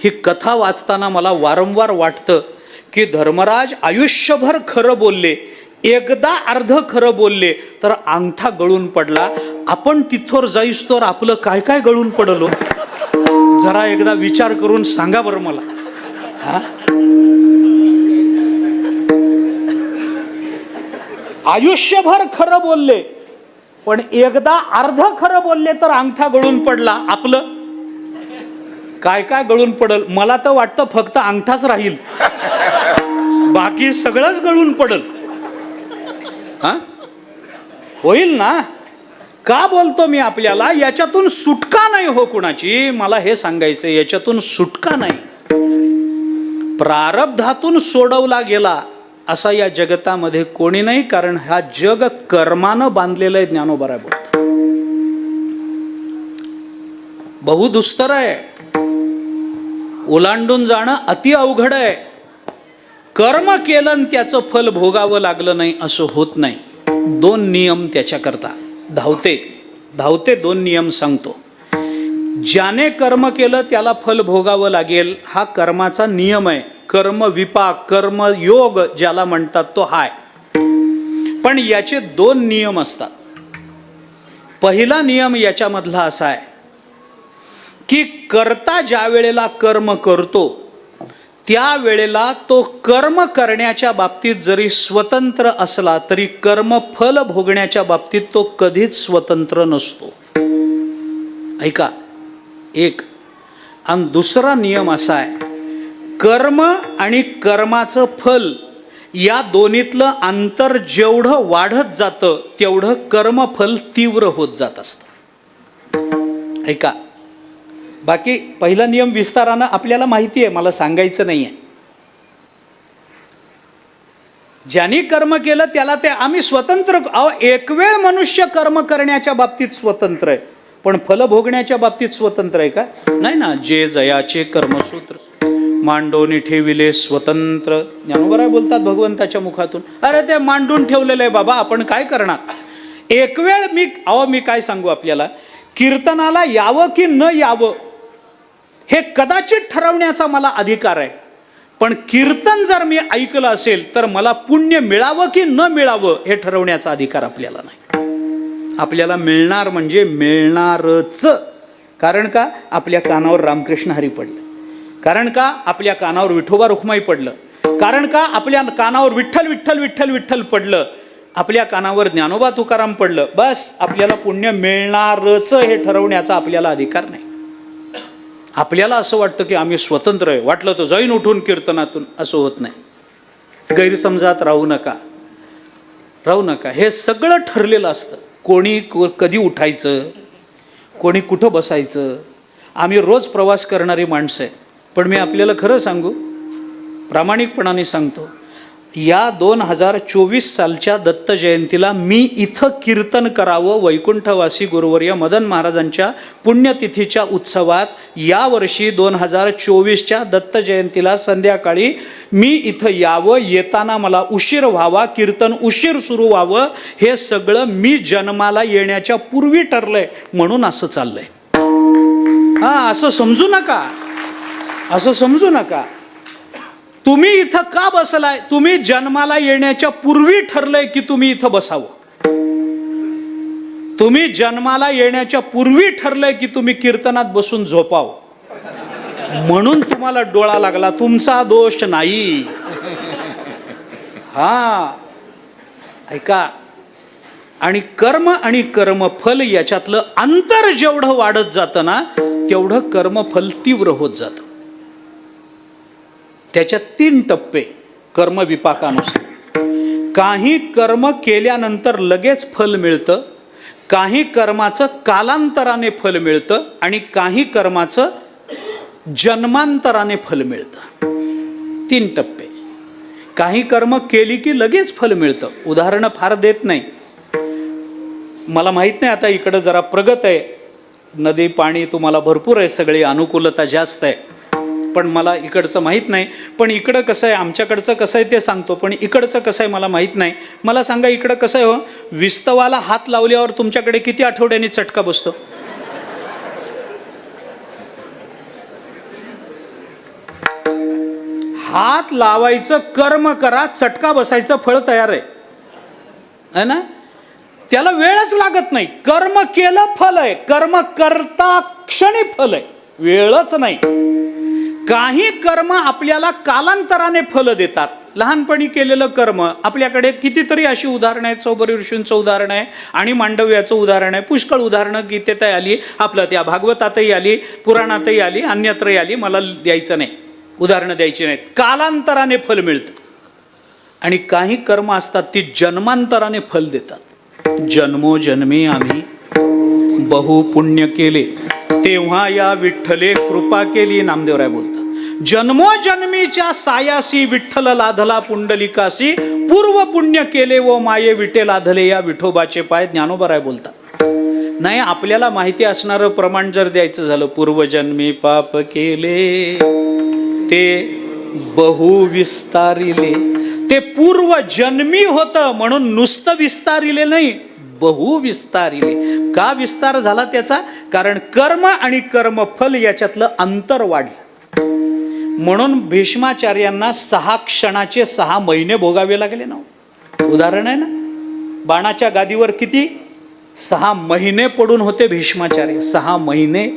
ही कथा वाचताना मला वारंवार वाटतं की धर्मराज आयुष्यभर खरं बोलले, एकदा अर्ध खरं बोलले तर अंगठा गळून पडला. आपण तिथवर जाईस तर आपलं काय काय गळून पडलो जरा एकदा विचार करून सांगा बरं मला. हा, आयुष्यभर खरं बोलले पण एकदा अर्ध खरं बोलले तर अंगठा गळून पडला, आपलं काय काय गळून पडल. मला तर वाटतं फक्त अंगठाच राहील, बाकी सगळंच गळून पडल. हा, होईल ना? का बोलतो मी आपल्याला? याच्यातून सुटका नाही हो कुणाची. मला हे सांगायचं, याच्यातून सुटका नाही. प्रारब्धातून सोडवला गेला असा या जगतामध्ये कोणी नाही, कारण हा जग कर्मानं बांधलेलं आहे. ज्ञानोबा बोलतो बहुदुस्तर आहे, ओलांडून जाणं अति अवघड आहे. कर्म केलं आणि त्याचं फल भोगावं लागलं नाही असं होत नाही. दोन नियम त्याच्याकरता धावते दोन नियम सांगतो. ज्याने कर्म केलं त्याला फल भोगावं लागेल, हा कर्माचा नियम आहे. कर्म विपाक, कर्म योग ज्याला म्हणतात तो हाय. पण याचे दोन नियम असतात. पहिला नियम याच्यामधला असा आहे की कर्ता ज्या वेळेला कर्म करतो त्या वेळेला तो कर्म करण्याच्या बाबतीत जरी स्वतंत्र असला तरी कर्म फल भोगण्याच्या बाबतीत तो कधीच स्वतंत्र नसतो. ऐका, एक. आणि दुसरा नियम असा आहे, कर्म आणि कर्माचं फल या दोन्हीतलं अंतर जेवढं वाढत जातं तेवढं कर्मफल तीव्र होत जात असतं. ऐका, बाकी पहिला नियम विस्तारानं आपल्याला माहिती आहे, मला सांगायचं नाही आहे. ज्यांनी कर्म केलं त्याला ते आम्ही स्वतंत्र. एक वेळ मनुष्य कर्म करण्याच्या बाबतीत स्वतंत्र आहे, पण फल भोगण्याच्या बाबतीत स्वतंत्र आहे का? नाही ना. जे जयाचे कर्मसूत्र मांडोनी ठेविले स्वतंत्र. ज्ञानोबा बोलतात भगवंताच्या मुखातून. अरे ते मांडून ठेवलेलं आहे बाबा, आपण काय करणार? एक वेळ मी काय सांगू आपल्याला, कीर्तनाला यावं की न यावं हे कदाचित ठरवण्याचा मला अधिकार आहे. पण कीर्तन जर मी ऐकलं असेल तर मला पुण्य मिळावं की न मिळावं हे ठरवण्याचा अधिकार आपल्याला नाही. आपल्याला मिळणार म्हणजे मिळणारच. कारण का? आपल्या कानावर रामकृष्ण हरी पडलं. कारण का? आपल्या कानावर विठोबा रुक्माई पडलं. कारण का? आपल्या कानावर विठ्ठल विठ्ठल विठ्ठल विठ्ठल पडलं. आपल्या कानावर ज्ञानोबा तुकाराम पडलं. बस आपल्याला पुण्य मिळणारच हे ठरवण्याचा आपल्याला अधिकार नाही. आपल्याला असं वाटतं की आम्ही स्वतंत्र आहे, वाटलं तर जाईन उठून कीर्तनातून. असं होत नाही. गैरसमजात राहू नका. हे सगळं ठरलेलं असतं. कोणी कधी उठायचं, कोणी कुठं बसायचं. आम्ही रोज प्रवास करणारी माणसं आहे. पण मी आपल्याला खरं सांगू, प्रामाणिकपणाने सांगतो, या 2024 सालच्या दत्त जयंतीला मी इथं कीर्तन करावं वैकुंठवासी गुरुवर्य मदन महाराजांच्या पुण्यतिथीच्या उत्सवात. यावर्षी 2024च्या दत्त जयंतीला संध्याकाळी मी इथं यावं, येताना मला उशीर व्हावा, कीर्तन उशीर सुरू व्हावं, हे सगळं मी जन्माला येण्याच्या पूर्वी ठरलंय. म्हणून असं चाललंय. हा, असं समजू नका. तुम्ही इथं का बसलाय? तुम्ही जन्माला येण्याच्या पूर्वी ठरलंय की तुम्ही इथं बसावं. तुम्ही जन्माला येण्याच्या पूर्वी ठरलंय की तुम्ही कीर्तनात बसून झोपावं. म्हणून तुम्हाला डोळा लागला, तुमचा दोष नाही. हा, ऐका. आणि कर्मफल याच्यातलं अंतर जेवढं वाढत जातं ना तेवढं कर्मफल तीव्र होत जातं. त्याच्यात 3 टप्पे कर्मविपाकानुसार. काही कर्म केल्यानंतर लगेच फल मिळतं, काही कर्माचं कालांतराने फल मिळतं आणि काही कर्माचं जन्मांतराने फल मिळतं. 3 टप्पे. काही कर्म केली की लगेच फल मिळतं. उदाहरणं फार देत नाही. मला माहीत नाही, आता इकडं जरा प्रगत आहे, नदी पाणी तुम्हाला भरपूर आहे, सगळी अनुकूलता जास्त आहे. पण मला इकडचं माहीत नाही. पण इकडं कसं आहे, आमच्याकडचं कसं आहे ते सांगतो, पण इकडचं कसं आहे मला माहीत नाही. मला सांगा, इकडं कसं आहे हो? विस्तवाला हात लावल्यावर तुमच्याकडे किती आठवड्यांनी चटका बसतो? हात लावायचं, कर्म करा, चटका बसायचं, फळ तयार आहे ना. त्याला वेळच लागत नाही. कर्म केलं फल आहे, कर्म करता क्षणी फल आहे, वेळच नाही. काही कर्म आपल्याला कालांतराने फल देतात. लहानपणी केलेलं कर्म, आपल्याकडे कितीतरी अशी उदाहरणं आहेत. चौबरी ऋषींचं उदाहरण आहे आणि मांडव्याचं उदाहरण आहे. पुष्कळ उदाहरणं गीतेतही आली, आपलं त्या भागवतातही आली, पुराणातही आली, अन्यत्रही आली. मला द्यायचं नाही, उदाहरणं द्यायची नाहीत. कालांतराने फल मिळतं. आणि काही कर्म असतात ती जन्मांतराने फल देतात. जन्मोजन्मी आम्ही बहु पुण्य केले, तेव्हा या विठ्ठले कृपा केली. नामदेवराय बोलतात, जन्मोजन्मीच्या सायासी विठ्ठल लाधला पुंडलिकासी, पूर्व पुण्य केले व माये विटे लाधले या विठोबाचे पाय. ज्ञानोबराय बोलतात. नाही, आपल्याला माहिती असणारं प्रमाण जर द्यायचं झालं, पूर्वजन्मी पाप केले ते बहु विस्तारिले. ते पूर्व जन्मी होतं म्हणून नुसतं विस्तारिले नाही, बहु विस्तारिले. का विस्तार झाला त्याचा? कारण कर्म आणि कर्मफल याच्यातलं अंतर वाढलं. म्हणून भीष्माचार्यांना 6 क्षणाचे 6 महिने भोगावे लागले ना. उदाहरण आहे ना, बाणाच्या गादीवर किती 6 महिने पडून होते भीष्माचार्य. 6 महिने.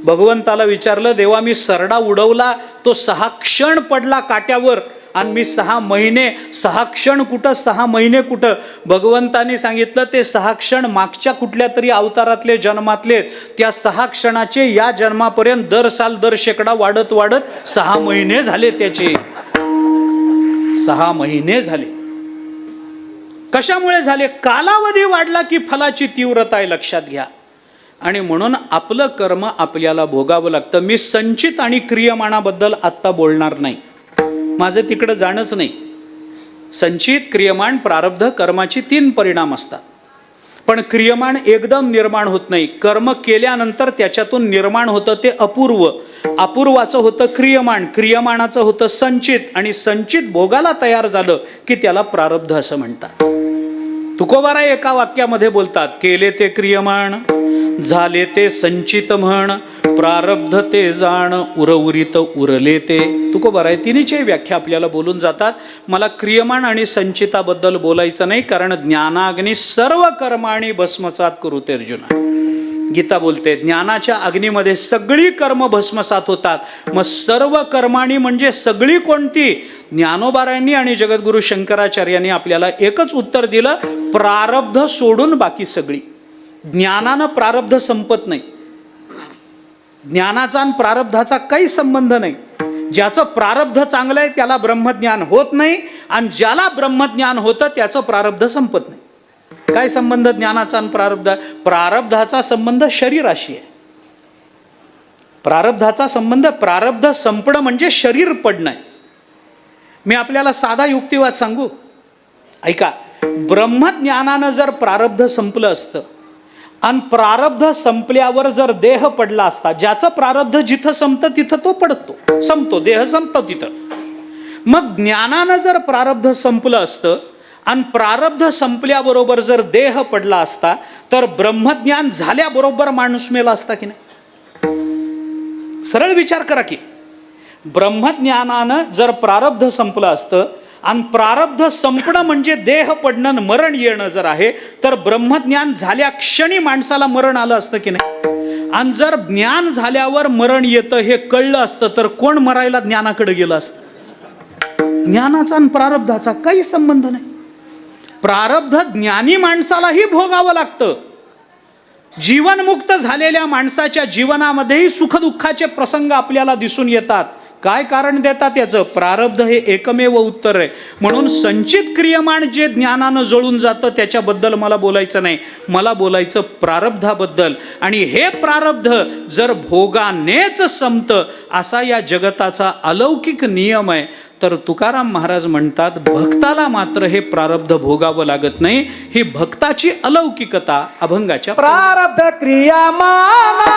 भगवंताला विचारलं, देवा मी सरडा उडवला, तो 6 क्षण पडला काट्यावर, आणि मी 6 महिने, 6 क्षण कुठं, 6 महिने कुठं? भगवंताने सांगितलं ते 6 क्षण मागच्या कुठल्या तरी अवतारातले, जन्मातले. त्या 6 क्षणाचे या जन्मापर्यंत दर साल दर शेकडा वाढत वाढत 6 महिने झाले त्याचे. 6 महिने झाले. कशामुळे झाले? कालावधी वाढला की फलाची तीव्रता आहे, लक्षात घ्या. आणि म्हणून आपलं कर्म आपल्याला भोगावं लागतं. मी संचित आणि क्रियमाणाबद्दल आत्ता बोलणार नाही, माझं तिकडं जाणंच नाही. संचित, क्रियमाण, प्रारब्ध, कर्माची 3 परिणाम असतात. पण क्रियमाण एकदम निर्माण होत नाही. कर्म केल्यानंतर त्याच्यातून निर्माण होतं ते अपूर्व. अपूर्वाचं होतं क्रियमाण, क्रियमाणाचं होतं संचित, आणि संचित भोगाला तयार झालं की त्याला प्रारब्ध असं म्हणतात. तुकोबाराय एका वाक्यामध्ये बोलतात, केले ते क्रियमाण, झाले ते संचित म्हण, प्रारब्ध ते जाण, उरउरित उरले ते. तुकोबाराय तिन्हीची व्याख्या आपल्याला बोलून जातात. मला क्रियमाण आणि संचिताबद्दल बोलायचं नाही, कारण ज्ञानाग्नी सर्व कर्माणी भस्मसात करूते अर्जुना. गीता बोलते, ज्ञानाच्या अग्नीमध्ये सगळी कर्म भस्मसात होतात. मग सर्व कर्माणी म्हणजे सगळी कोणती? ज्ञानोबारायांनी आणि जगद्गुरु शंकराचार्यांनी आपल्याला एकच उत्तर दिलं, प्रारब्ध सोडून बाकी सगळी. ज्ञानानं प्रारब्ध संपत नाही. ज्ञानाचा आणि प्रारब्धाचा काही संबंध नाही. ज्याचं प्रारब्ध चांगलं आहे त्याला ब्रह्मज्ञान होत नाही, आणि ज्याला ब्रह्मज्ञान होतं त्याचं प्रारब्ध संपत नाही. काय संबंध ज्ञानाचा आणि प्रारब्ध? प्रारब्धाचा संबंध शरीराशी आहे. प्रारब्धाचा संबंध, प्रारब्ध संपणं म्हणजे शरीर पडणं आहे. मी आपल्याला साधा युक्तिवाद सांगू, ऐका. ब्रह्मज्ञानानं जर प्रारब्ध संपलं असतं आणि प्रारब्ध संपल्यावर जर देह पडला असता, ज्याचं प्रारब्ध जिथं संपतं तिथं तो पडतो, संपतो, देह संपतो तिथं. मग ज्ञानानं जर प्रारब्ध संपलं असतं आणि प्रारब्ध संपल्याबरोबर जर देह पडला असता, तर ब्रह्मज्ञान झाल्याबरोबर माणूस मेला असता की नाही? सरळ विचार करा की ब्रह्मज्ञानानं जर प्रारब्ध संपलं असतं आणि प्रारब्ध संपणं म्हणजे देह पडणं, मरण येणं जर आहे, तर ब्रह्मज्ञान झाल्या क्षणी माणसाला मरण आलं असतं की नाही? आणि जर ज्ञान झाल्यावर मरण येतं हे कळलं असतं तर कोण मरायला ज्ञानाकडे गेलं असतं? ज्ञानाचा आणि प्रारब्धाचा काही संबंध नाही. प्रारब्ध ज्ञानी माणसालाही भोगावं लागतं. जीवनमुक्त झालेल्या माणसाच्या जीवनामध्येही सुखदुःखाचे प्रसंग आपल्याला दिसून येतात. काय कारण देतात याचं? प्रारब्ध हे एकमेव उत्तर आहे. म्हणून संचित क्रियमाण जे ज्ञानानं जळून जातं त्याच्याबद्दल मला बोलायचं नाही, मला बोलायचं प्रारब्धाबद्दल. आणि हे प्रारब्ध जर भोगानेच संपतं असा या जगताचा अलौकिक नियम आहे, तर तुकाराम महाराज म्हणतात भक्ताला मात्र हे प्रारब्ध भोगावं लागत नाही. ही भक्ताची अलौकिकता अभंगाच्या प्रारब्ध क्रियामाना